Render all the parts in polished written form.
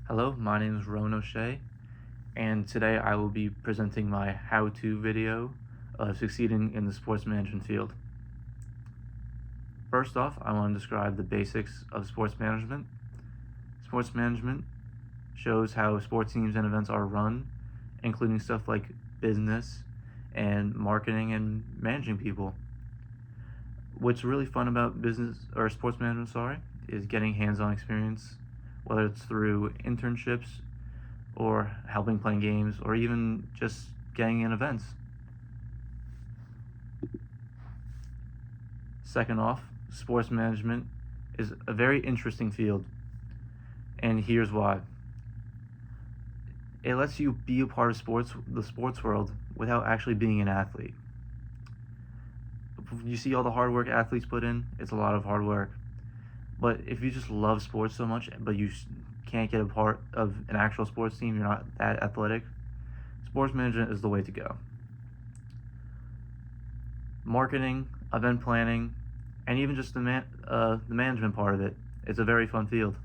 Hello, my name is Rowan, and today I will be presenting my how-to video of succeeding in the sports management field. First off, I want to describe the basics of sports management. Sports management shows how sports teams and events are run, including stuff like business and marketing and managing people. What's really fun about business or sports management, is getting hands-on experience, whether it's through internships or helping playing games, or even just getting in events. Second off, sports management is a very interesting field, and here's why. It lets you be a part of the sports world without actually being an athlete. You see all the hard work athletes put in, it's a lot of hard work. But if you just love sports so much, but you can't get a part of an actual sports team, you're not that athletic, sports management is the way to go. Marketing, event planning, and even just the management part of it, it's a very fun field.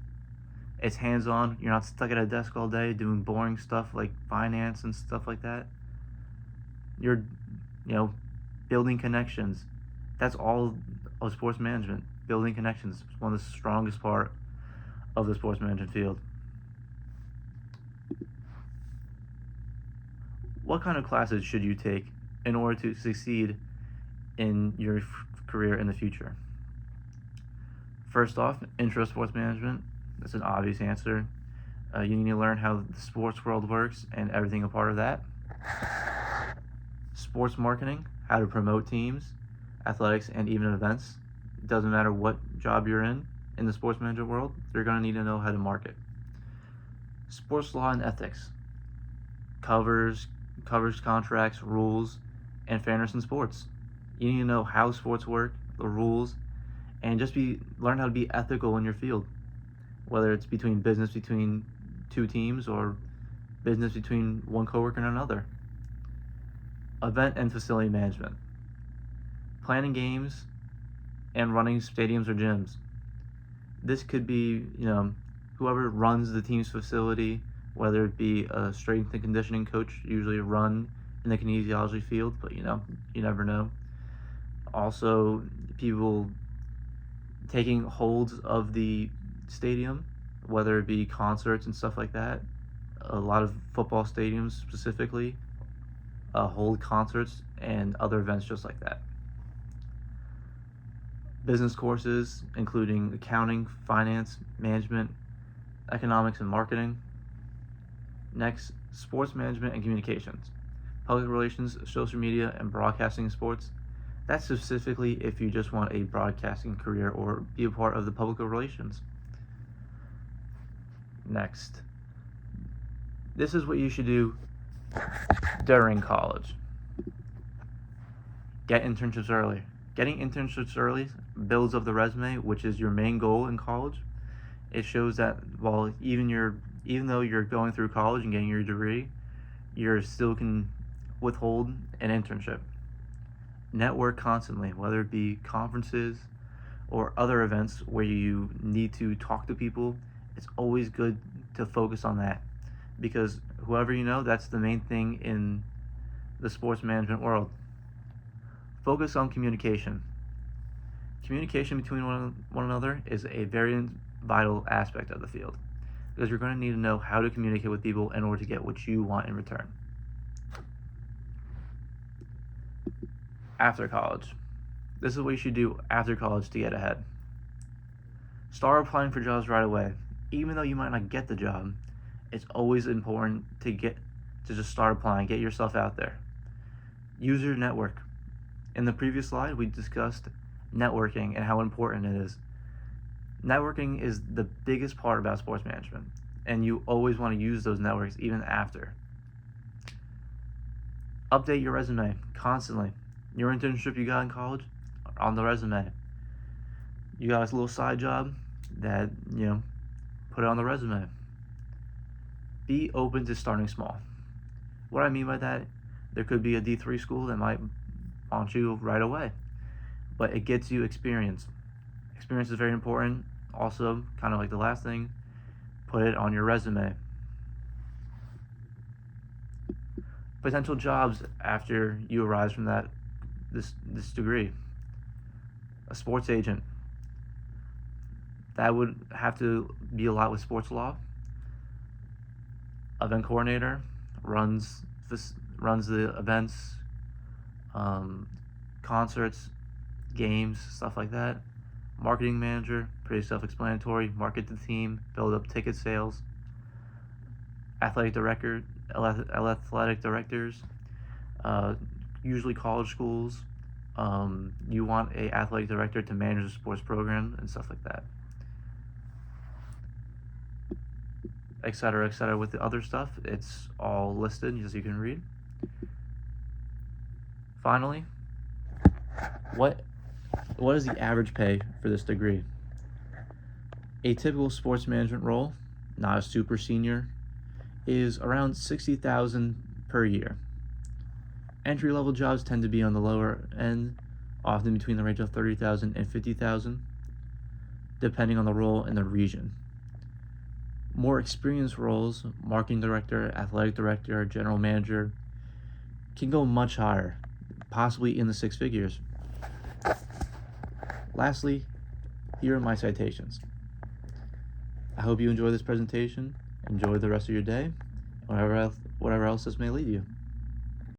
It's hands-on. You're not stuck at a desk all day doing boring stuff like finance and stuff like that. You're, building connections. That's all of sports management. Building connections is one of the strongest part of the sports management field. What kind of classes should you take in order to succeed in your career in the future? First off, intro to sports management. That's an obvious answer. You need to learn how the sports world works and everything a part of that. Sports marketing, how to promote teams, athletics, and even events. It doesn't matter what job you're in the sports management world, you're going to need to know how to market. Sports law and ethics covers contracts, rules, and fairness in sports. You need to know how sports work, the rules, and just learn how to be ethical in your field, whether it's business between two teams or business between one coworker and another. Event and facility management, planning games and running stadiums or gyms. This could be, whoever runs the team's facility, whether it be a strength and conditioning coach, usually run in the kinesiology field, but you never know. Also, people taking holds of the stadium, whether it be concerts and stuff like that. A lot of football stadiums specifically hold concerts and other events just like that. Business courses, including accounting, finance, management, economics, and marketing. Next, sports management and communications. Public relations, social media, and broadcasting in sports. That's specifically if you just want a broadcasting career or be a part of the public relations. Next, this is what you should do during college. Get internships early. Getting internships early builds up the resume, which is your main goal in college. It shows that even though you're going through college and getting your degree, you still can withhold an internship. Network constantly, whether it be conferences or other events where you need to talk to people. It's always good to focus on that, because whoever that's the main thing in the sports management world. Focus on communication. Communication between one another is a very vital aspect of the field, because you're going to need to know how to communicate with people in order to get what you want in return. After college. This is what you should do after college to get ahead. Start applying for jobs right away. Even though you might not get the job, it's always important to just start applying, get yourself out there. Use your network. In the previous slide, we discussed networking and how important it is. Networking is the biggest part about sports management, and you always want to use those networks even after. Update your resume constantly. Your internship you got in college, on the resume. You got a little side job that, put it on the resume. Be open to starting small. What I mean by that, there could be a D3 school that might want you right away, but it gets you experience. Experience is very important. Also, kind of like the last thing, Put it on your resume. Potential jobs after you arise from this degree. A sports agent. That would have to be a lot with sports law. Event coordinator runs the events, concerts, games, stuff like that. Marketing manager, pretty self-explanatory. Market the team, build up ticket sales. Athletic directors, usually college schools. You want a athletic director to manage the sports program and stuff like that, etc., etc. With the other stuff, it's all listed as you can read. Finally, what is the average pay for this degree? A typical sports management role, not a super senior, is around $60,000 per year. Entry-level jobs tend to be on the lower end, often between the range of $30,000 and $50,000, depending on the role and the region. More experienced roles, marketing director, athletic director, general manager, can go much higher, possibly in the six figures. Lastly, here are my citations. I hope you enjoy this presentation. Enjoy the rest of your day, whatever else this may lead you.